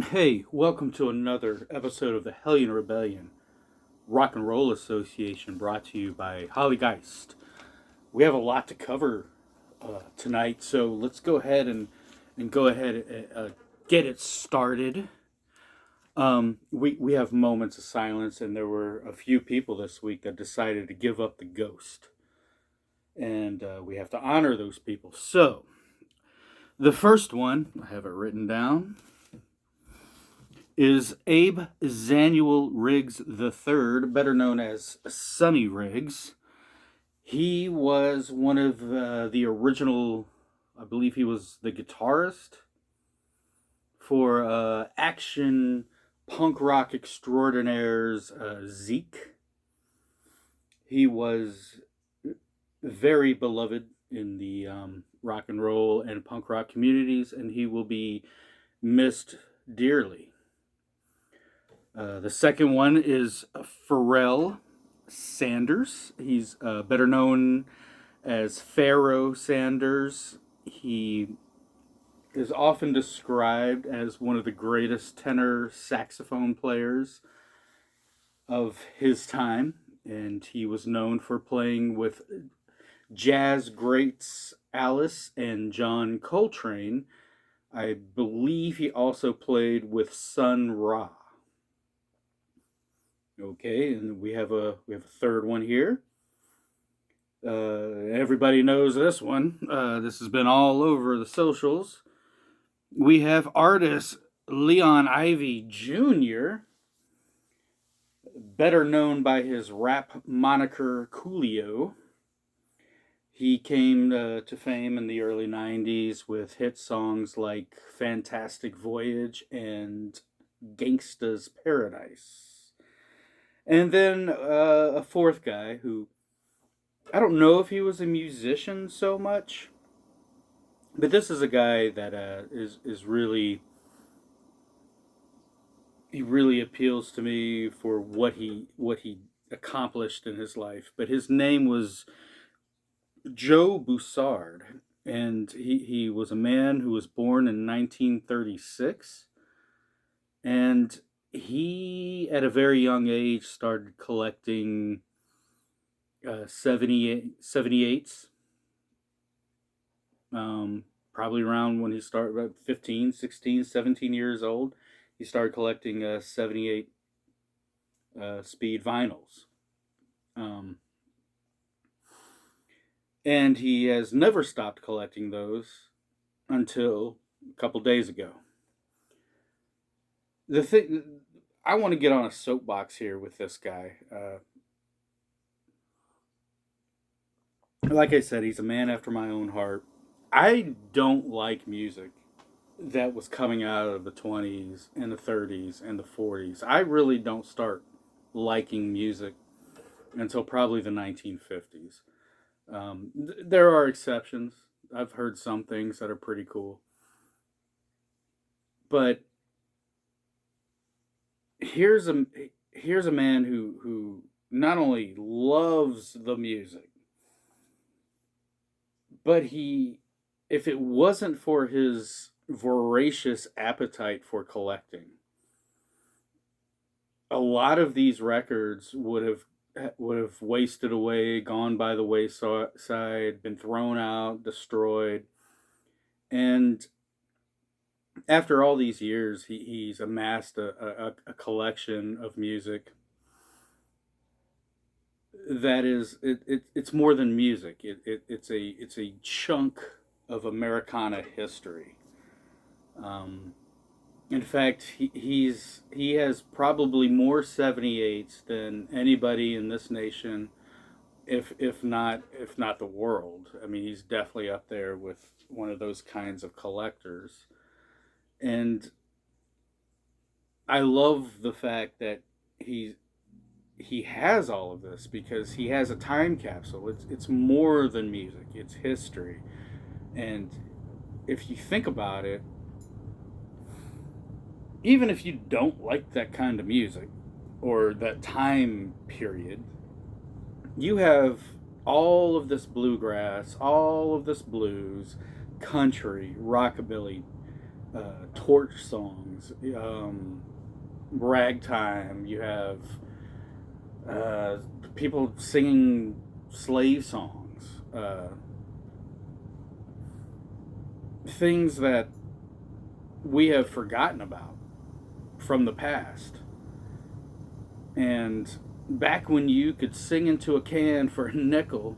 Hey, welcome to another episode of the Hellion Rebellion Rock and Roll Association, brought to you by Hollygeist. We have a lot to cover tonight, so let's go ahead and go ahead and get it started. We have moments of silence, and there were a few people this week that decided to give up the ghost, and we have to honor those people. So, the first one, I have it written down, is Abe Zanuel Riggs III, better known as Sonny Riggs. He was one of the original, I believe he was the guitarist for action punk rock extraordinaires Zeke. He was very beloved in the rock and roll and punk rock communities, and he will be missed dearly. The second one is Pharrell Sanders. He's better known as Pharaoh Sanders. He is often described as one of the greatest tenor saxophone players of his time, and he was known for playing with jazz greats Alice and John Coltrane. I believe he also played with Sun Ra. Okay, and we have a third one here. Everybody knows this one. This has been all over the socials. We have artist Leon Ivy Jr., better known by his rap moniker Coolio. He came to fame in the early 90s with hit songs like Fantastic Voyage and Gangsta's Paradise. And then a fourth guy who, I don't know if he was a musician so much, but this is a guy that is really, he really appeals to me for what he accomplished in his life. But his name was Joe Boussard, and he was a man who was born in 1936, and he at a very young age started collecting 78s, probably around when he started, about 15, 16, 17 years old. He started collecting 78 speed vinyls. Um, and he has never stopped collecting those until a couple days ago. The thing, I want to get on a soapbox here with this guy. Like I said, he's a man after my own heart. I don't like music that was coming out of the 20s and the 30s and the 40s. I really don't start liking music until probably the 1950s. There are exceptions. I've heard some things that are pretty cool. But here's a here's a man who not only loves the music, but he, if it wasn't for his voracious appetite for collecting, a lot of these records would have wasted away, gone by the wayside, been thrown out, destroyed. And after all these years, he's amassed a collection of music that is it's more than music. It's a chunk of Americana history. Um, in fact, he has probably more 78s than anybody in this nation, if not the world. I mean, he's definitely up there with one of those kinds of collectors. And I love the fact that he he has all of this because he has a time capsule. It's more than music. It's history. And if you think about it, even if you don't like that kind of music or that time period, you have all of this bluegrass, all of this blues, country, rockabilly, torch songs, ragtime. You have uh, people singing slave songs, things that we have forgotten about from the past. And back when you could sing into a can for a nickel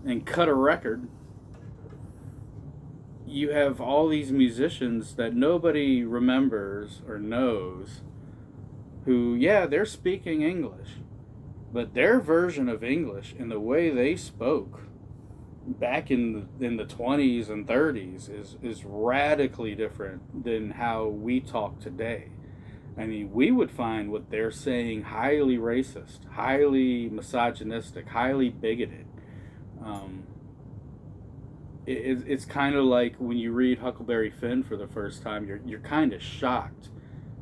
and cut a record, you have all these musicians that nobody remembers or knows who, yeah, they're speaking English, but their version of English and the way they spoke back in the 20s and 30s is radically different than how we talk today. I mean, we would find what they're saying highly racist, highly misogynistic, highly bigoted. Um, it's kind of like when you read Huckleberry Finn for the first time, you're kind of shocked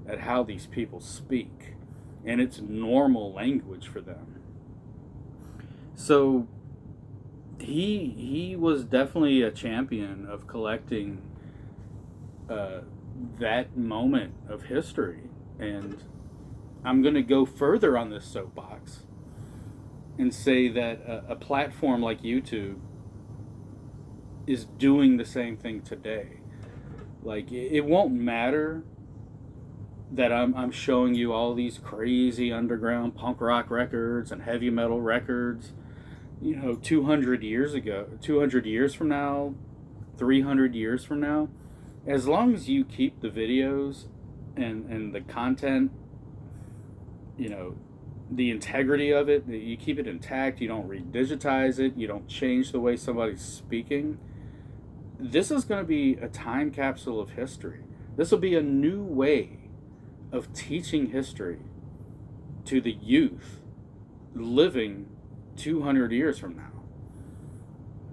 at how these people speak, and it's normal language for them. So he was definitely a champion of collecting uh, that moment of history, and I'm going to go further on this soapbox and say that a platform like YouTube is doing the same thing today. Like, it won't matter that I'm showing you all these crazy underground punk rock records and heavy metal records. 200 years ago, 200 years from now, 300 years from now, as long as you keep the videos and the content, you know, the integrity of it, you keep it intact, you don't redigitize it, you don't change the way somebody's speaking, this is going to be a time capsule of history. This will be a new way of teaching history to the youth living 200 years from now.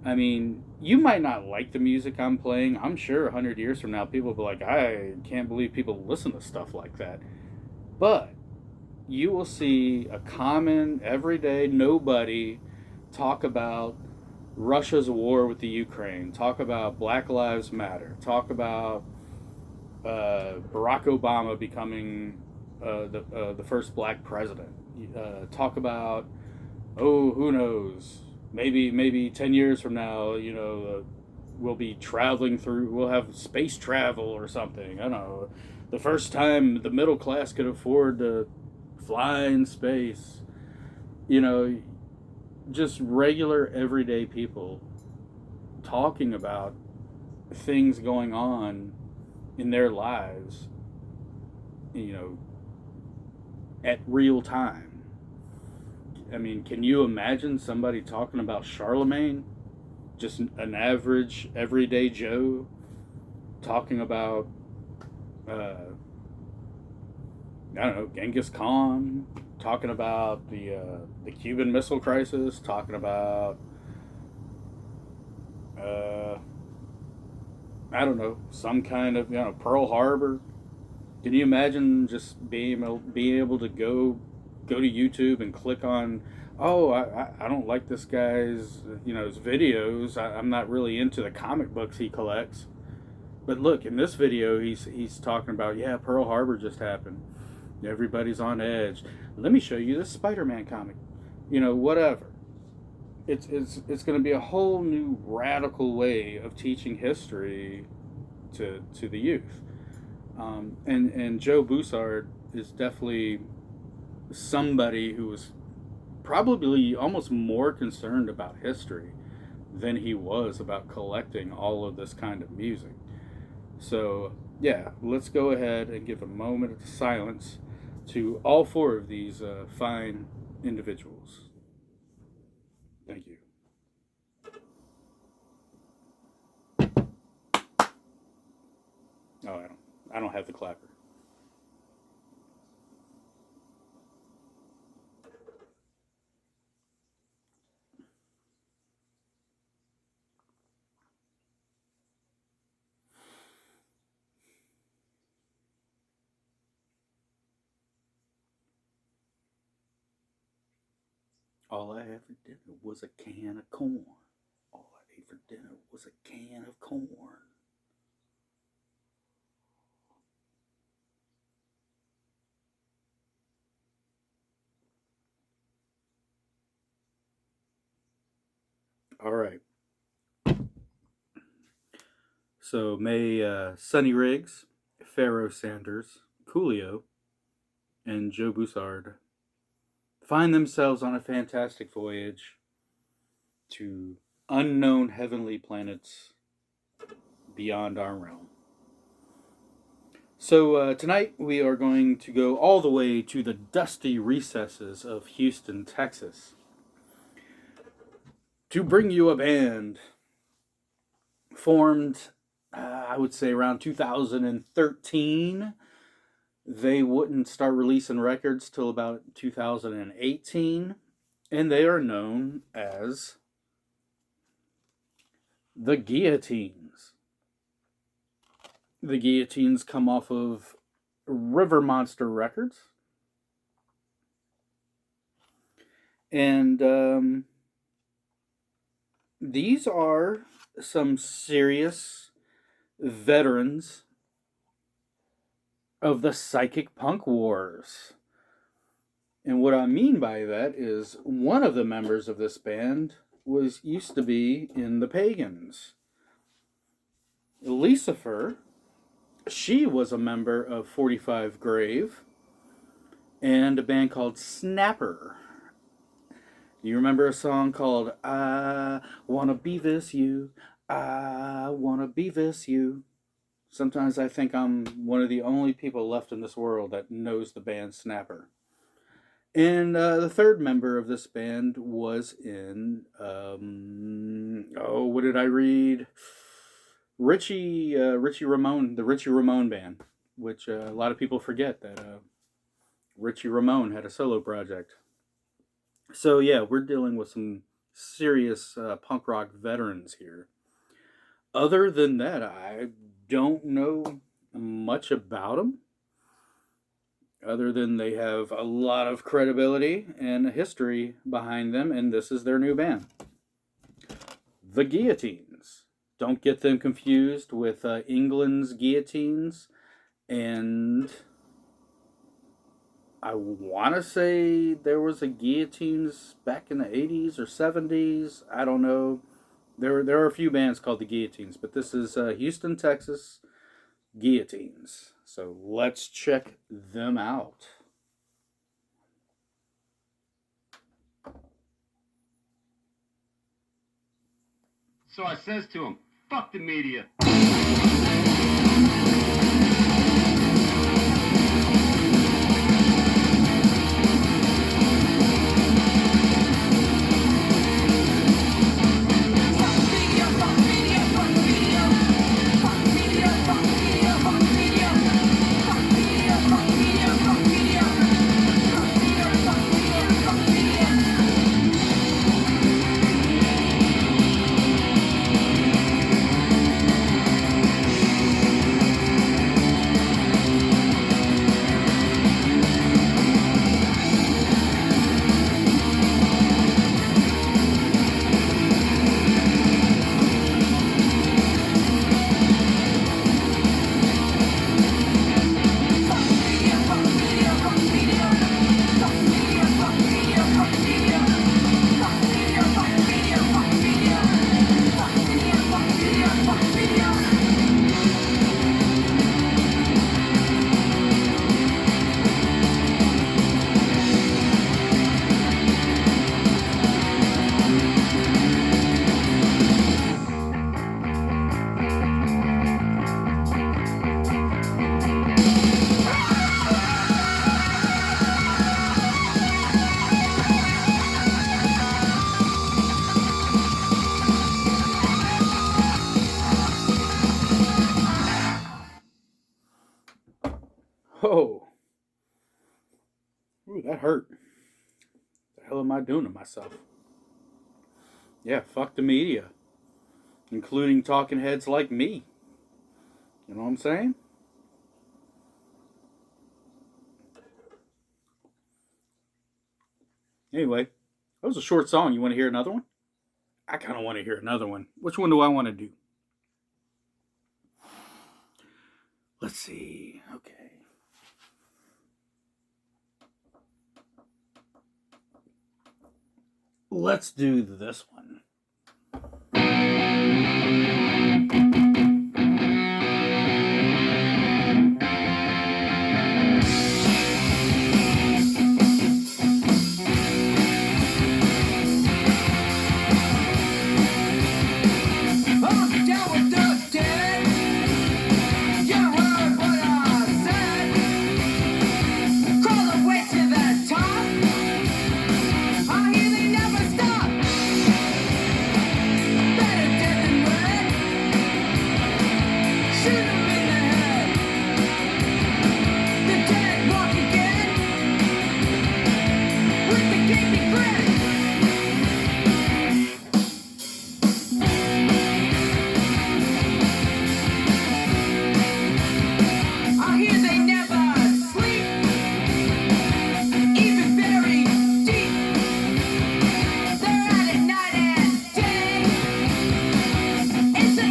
I mean, you might not like the music I'm playing. I'm sure 100 years from now, people will be like, I can't believe people listen to stuff like that. But you will see a common, everyday nobody talk about Russia's war with the Ukraine, talk about Black Lives Matter, talk about Barack Obama becoming the first black president, talk about, oh, who knows, maybe 10 years from now, we'll be traveling through, we'll have space travel or something. I don't know, the first time the middle class could afford to fly in space. You know, just regular everyday people talking about things going on in their lives, you know, at real time. I mean, can you imagine somebody talking about Charlemagne? Just an average, everyday Joe talking about, I don't know, Genghis Khan, talking about the Cuban Missile Crisis, talking about, uh, I don't know, some kind of, Pearl Harbor. Can you imagine just being able to go to YouTube and click on, oh, I don't like this guy's, his videos. I'm not really into the comic books he collects. But look, in this video, he's talking about, yeah, Pearl Harbor just happened. Everybody's on edge. Let me show you this Spider-Man comic. Whatever. It's going to be a whole new radical way of teaching history to the youth. And Joe Boussard is definitely somebody who was probably almost more concerned about history than he was about collecting all of this kind of music. So, yeah, let's go ahead and give a moment of silence to all four of these fine individuals. Thank you. Oh, I don't have the clapper. All I had for dinner was a can of corn. All I ate for dinner was a can of corn. All right. So may Sonny Riggs, Pharaoh Sanders, Coolio, and Joe Boussard find themselves on a fantastic voyage to unknown heavenly planets beyond our realm. So tonight we are going to go all the way to the dusty recesses of Houston, Texas, to bring you a band formed, I would say, around 2013. They wouldn't start releasing records till about 2018, and they are known as the Guillotines. The Guillotines come off of River Monster Records. And these are some serious veterans of the psychic punk wars. And what I mean by that is one of the members of this band used to be in the Pagans. Lucifer, she was a member of 45 Grave and a band called Snapper. You remember a song called I Wanna Beavis You, I Wanna Beavis You? Sometimes I think I'm one of the only people left in this world that knows the band Snapper. And the third member of this band was in, what did I read? Richie Ramone, the Richie Ramone band, which a lot of people forget that Richie Ramone had a solo project. So yeah, we're dealing with some serious punk rock veterans here. Other than that, I don't know much about them. Other than they have a lot of credibility and a history behind them, and this is their new band. The Guillotines. Don't get them confused with England's Guillotines, and I want to say there was a Guillotines back in the 80s or 70s. I don't know. There are a few bands called the Guillotines, but this is Houston, Texas Guillotines. So let's check them out. So I says to him, fuck the media. Oh, ooh, that hurt. What the hell am I doing to myself? Yeah, fuck the media, including talking heads like me. You know what I'm saying? Anyway, that was a short song. You want to hear another one? I kind of want to hear another one. Which one do I want to do? Let's see. Okay. Let's do this one.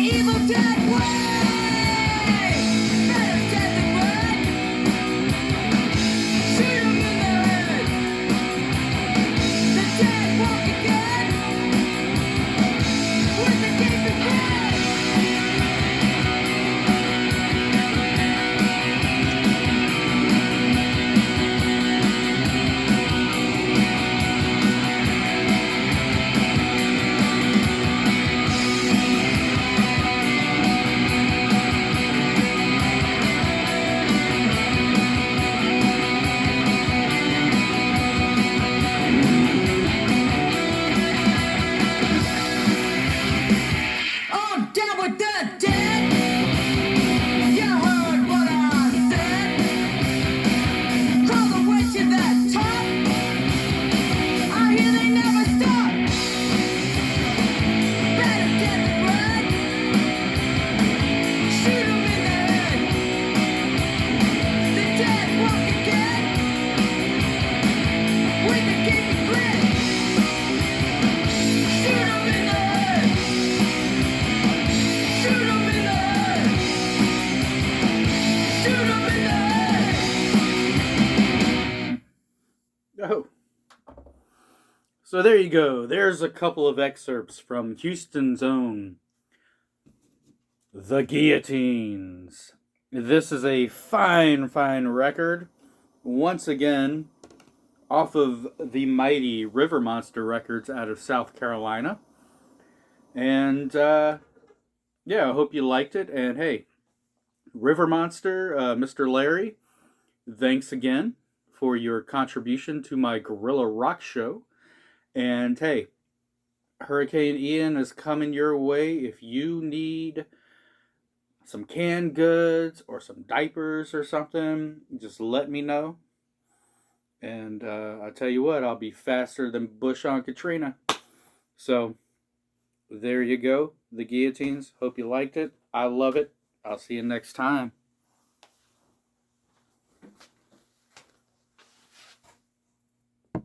evil dead way. Better dead than red. Shoot 'em in the head. The dead walk again with the gaping grin. I'm down with the dead. You heard what I said. Crawl away to the top. I hear they never stop. Better dead than red. Shoot 'em in the head. The dead walk again with a gaping grin. Shoot 'em in the head. Shoot 'em in the head. Shoot 'em in the head. Oh. So there you go. There's a couple of excerpts from Houston's own The Guillotines. This is a fine, fine record. Once again, off of the mighty River Monster Records out of South Carolina. And, yeah, I hope you liked it. And, hey, River Monster, Mr. Larry, thanks again for your contribution to my Gorilla Rock show. And, hey, Hurricane Ian is coming your way. If you need some canned goods or some diapers or something, just let me know. And I tell you what, I'll be faster than Bush on Katrina. So, there you go. The Guillotines. Hope you liked it. I love it. I'll see you next time.